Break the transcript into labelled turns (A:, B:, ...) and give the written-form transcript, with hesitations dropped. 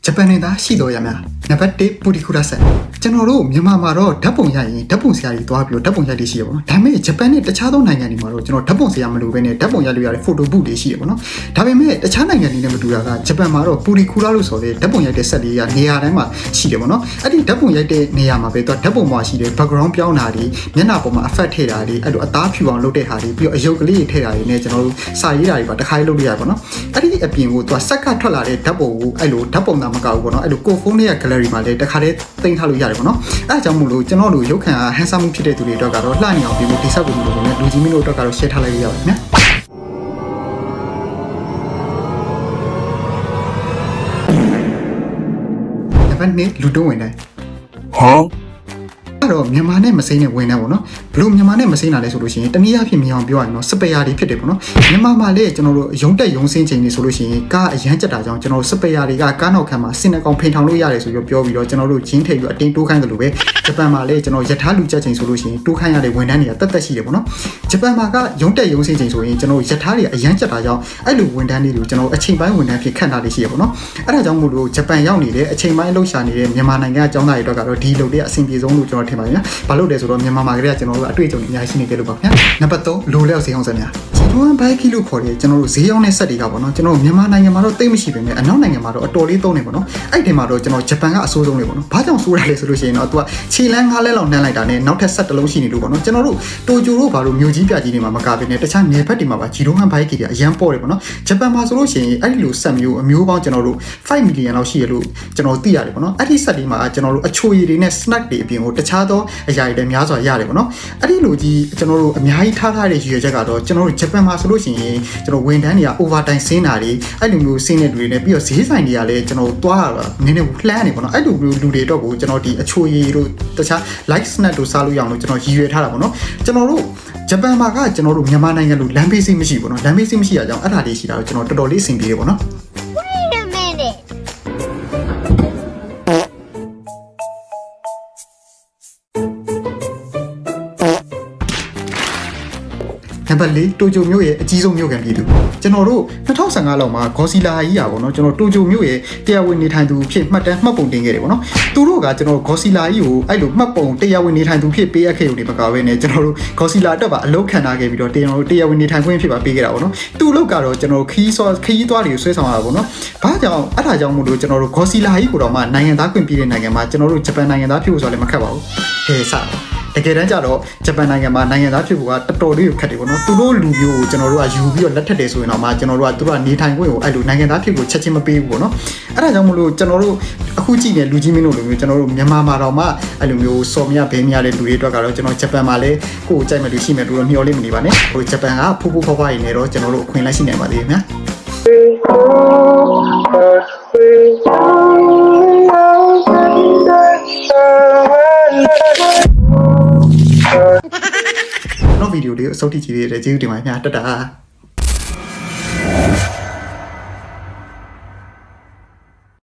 A: ဂျပန်နေတာရှိတော်ရများနံပါတ်1ပူရီကူရာဆက်ကျွန်တော်တို့မြန်မာမှာတော့ဓာတ်ပုံရရင်ဓာတ်ပုံဆရာကြီးတွားပြီးတော့ဓာတ်ပုံရိုက်လေးရှိရပါတော့ဒါပေမဲ့ဂျပန်နဲ့တခြားသောနိုင်ငံတွေမှာတော့ကျွန်တော်ဓာတ်ပုံဆရာမလိုဘဲနဲ့ဓာတ်ပုံရိုက်လို့ရတဲ့ photo book တွေရှိရပါတော့ဒါပေမဲ့တခြားနိုင်ငံတွေနဲ့မတူတာကဂျပန်မှာတော့ပူရီကူရာလို့ဆိုတဲ့ဓာတ်ပုံရိုက်တဲ့ဆက်လေးကနေရာတိုင်းမှာရှိတယ်ပေါ့နော်အဲ့ဒီဓာတ်ပုံရိုက်တဲ့နေရာမှာပဲသူကဓာတ်ပုံမှာရှိတဲ့ background ပြောင်းတာတွေမျက်နှာပေါ်မှာ effect ထည့်တာတွေအဲ့လိုအသားဖြူအောင်လုပ်တဲ့ဟာတွေပြီးတော့အယုတ်ကလေးတွေထည့်တာတွေနဲ့ကျွန်တော်တို့စာရေးတာတွေပါတစ်ခါလုပ်လို့ရပါတော့အဲ့ဒီအပြင်ကိုသူကစက်ကထွက်လာတဲ့ဓာတ်ပုံကိုအဲ့လိုဓာတ်ပုံသာမကဘူးပေါ့နော်အဲ့လိုကိုဖုန်းရဲ့ gallery မှာလည်းတစ်ခါတည်းသိမ်းထားလို့ရတယ်ပေါ့နော်အဲ့ဒါကြောင့်မို့လို့ကျွန်တော်တို့ရုပ်ခံဟန်ဆာမှုဖြစ်တဲ့သူတွေအတွက်ကတော့လှနေအောင်ပြီးဖို့တိဆောက်ဖို့လို့လည်းလူကြီးမင်းတို့အတွက်ကတော့ share ထားလိုက်ရပါတယ်ခင်ဗျာနံပါတ်2လူတုံးဝင်တယ်ဟောအဲ့တော့မြန်မာနဲ့မစိမ့်နဲ့ဝင်နေပေါ့နော်ဘလို့မြန်မာနဲ့မစိမ့်တာလဲဆိုလို့ရှိရင်တနည်းအားဖြင့်မြင်အောင်ပြောရရင်တော့စပယ်ယာတွေဖြစ်တယ်ပေါ့နော်မြန်မာမှာလည်းကျွန်တော်တို့ရုံတက်ရုံစင်းချိန်တွေဆိုလို့ရှိရင်ကားအရန်ကြက်တာကြောင့်ကျွန်တော်တို့စပယ်ယာတွေကကားနောက်ခံမှာစင်နှကောင်ဖိန်ထောင်လို့ရတယ်ဆိုပြီးပြောပြီးတော့ကျွန်တော်တို့ဂျင်းထိပ်ပြီးအတင်းတိုးခိုင်းတယ်လို့ပဲဂျပန်မှာလည်းကျွန်တော်ရထားလူကြက်ချိန်ဆိုလို့ရှိရင်တိုးခိုင်းရတဲ့ဝန်ထမ်းတွေကတက်တက်ရှိတယ်ပေါ့နော်ဂျပန်မှာကရုံတက်ရုံစင်းချိန်ဆိုရင်ကျွန်တော်ရထားတွေအရန်ကြက်တာကြောင့်အဲ့လိုဝန်ထမ်းတွေကိုကျွန်တော်အချိန်ပိုင်းဝန်ထမ်းဖြစ်ခန့်ထားလေးရှိရပေါ့နော်အဲ့ဒါကြောင့်မို့လို့ဂျပန်ရောက်နေတဲ့အချိန်ပိုင်းလှုပ်ရှားနေတဲ့မြန်မာနိုင်ငံအကြောင်းသားတွေအတွက်ကတော့ဒီလုပ်တဲ့အဆင်ပြေဆုံးလို့ကျွန်တော်ထင်ပါတယ်ဗျာဘာလို့လဲဆိုတော့မြန်မာမှာကလေးကကျွန်တော်တို့အတွေ့အကြုံတွေအများကြီးရှိနေကြလို့ပါဗျာနံပါတ်3လိုလျောက်ဈေးအောင်ဆက်များဂျီတွန်းဘိုက်ကီလို့ခေါ်တဲ့ကျွန်တော်တို့ဈေးအောင်တဲ့ဆက်တွေကပေါ့နော်ကျွန်တော်မြန်မာနိုင်ငံမှာတော့တိတ်မရှိပေမဲ့အနောက်နိုင်ငံမှာတော့အတော်လေးသုံးနေပေါ့နော်အဲ့ဒီမှာတော့ကျွန်တော်ဂျပန်ကအဆိုးဆုံးနေပေါ့နော်ဘာကြောင့်ဆိုးရလဲဆိုလို့ရှိရင်တော့သူကခြေလန်းငါးလဲလောက်နှမ်းလိုက်တာနဲ့နောက်ထပ်ဆက်တစ်လုံးရှိနေလို့ပေါ့နော်ကျွန်တော်တို့တိုကျိုတို့ဘာလို့မြို့ကြီးပြကြီးတွေမှာမကဘဲနဲ့တခြားနယ်ဘက်တွေမှာပါဂျီတွန်းဘိုက်ကီတွေအရန်ပေါ့တယ်ပေါ့နော်ဂျပန်မှာဆိုလို့ရှိရင်အဲ့ဒီလိုဆက်မျိုးအမျိုးပေါင်းကျွန်တော်တို့5 million လောက်ရှိရလို့ကျွန်တော်သိရတယ်ပေါ့နော်အဲ့ဒီဆက်တွေမှာကျွန်တော်တို့အချိုရည်တွေနဲ့ snack တွေအပြင်ကိုတခြားသောအရာတွေလည်းများစွာရတယ်ပေါ့နော်အဲ့ဒီလိုကြီးကျွန်တော်တို့အများကြီးထားတဲ့ရည်ရွယ်ချက်ကတော့ကျွန်တော်တို့ဂျပန်မှာဆိုလို့ရှိရင်ကျွန်တော်ဝန်ထမ်းတွေက overtime ဆင်းတာတွေအဲ့လိုမျိုးဆင်းတဲ့လူတွေနဲ့ပြီးတော့ဈေးဆိုင်တွေကလည်းကျွန်တော်တို့သွားတာနည်းနည်းလှမ်းနေပေါ့နော်အဲ့လိုမျိုးလူတွေတော့ကိုကျွန်တော်ဒီအချိုရည်တို့တခြား light snack တို့စားလို့ရအောင်လို့ကျွန်တော်ရည်ရွယ်ထားတာပေါ့နော်ကျွန်တော်တို့ဂျပန်မှာကကျွန်တော်တို့မြန်မာနိုင်ငံလိုလမ်းဘေးစိတ်မရှိဘူးနော်လမ်းဘေးစိတ်မရှိရအောင်အဲ့ဒါလေးရှိတာကိုကျွန်တော်တော်တော်လေးအဆင်ပြေတယ်ပေါ့နော်နံပါတ်4တိုကျိုမြို့ရဲ့အကြီးဆုံးမြို့ခံပြည်သူကျွန်တော်တို့2015လောက်မှာဂေါ်စီလာကြီးอ่ะဗောနော်ကျွန်တော်တိုကျိုမြို့ရဲ့တရားဝင်နေထိုင်သူဖြစ်မှတ်တမ်းမှတ်ပုံတင်ခဲ့တယ်ဗောနော်သူတို့ကကျွန်တော်ဂေါ်စီလာကြီးကိုအဲ့လိုမှတ်ပုံတရားဝင်နေထိုင်သူဖြစ်ပေးရခဲ့ရုံနဲ့မကဘဲနဲ့ကျွန်တော်တို့ဂေါ်စီလာအတွက်ပါအလုပ်ခံထားခဲ့ပြီးတော့တရားဝင်နေထိုင်ခွင့်ဖြစ်ပါပေးခဲ့တာဗောနော်သူ့လောက်ကတော့ကျွန်တော်ခီးသွားတွေကိုဆွဲဆောင်ရတာဗောနော်ဘာကြောင့်အဲ့ဒါကြောင့်မို့လို့ကျွန်တော်တို့ဂေါ်စီလာကြီးကိုတော့မှနိုင်ငံသားခွင့်ပေးတဲ့နိုင်ငံမှာကျွန်တော်တို့ဂျပန်နိုင်ငံသားဖြစ်ဖို့ဆိုလည်းမခက်ပါဘူးဟဲ့စတကယ်တမ်းကျတော့ဂျပန်နိုင်ငံမှာနိုင်ငံသားဖြစ်ဖို့ကတော်တော်လေးခက်တယ်ပေါ့နော်သူတို့လူမျိုးကိုကျွန်တော်တို့ကယူပြီးတော့လက်ထက်တယ်ဆိုရင်တော့မှကျွန်တော်တို့ကသူတို့ကနေထိုင်ခွင့်ကိုအဲ့လိုနိုင်ငံသားဖြစ်ဖို့ချက်ချင်းမပေးဘူးပေါ့နော်အဲ့ဒါကြောင့်မလို့ကျွန်တော်တို့အခုကြည့်နေလူကြီးမင်းတို့လိုမျိုးကျွန်တော်တို့မြန်မာမှာတော့မှအဲ့လိုမျိုးစော်မြဘဲမြတဲ့လူတွေအတွက်ကတော့ကျွန်တော်ဂျပန်မှာလည်းကိုယ်ကြိုက်မဲ့လူရှိမဲ့လူတော့မျှော်လင့်မနေပါနဲ့ဟိုဂျပန်ကဖူးဖူးဖွားဖွားရနေတော့ကျွန်တော်တို့အခွင့်အလမ်းရှိနေပါသေးတယ်ဗျာနောက်ဗီဒီယိုလေးကိုအဆုံးထိကြည့်ရတဲ့ကျေးဇူးတင်ပါတယ်ခင်ဗျာတတာ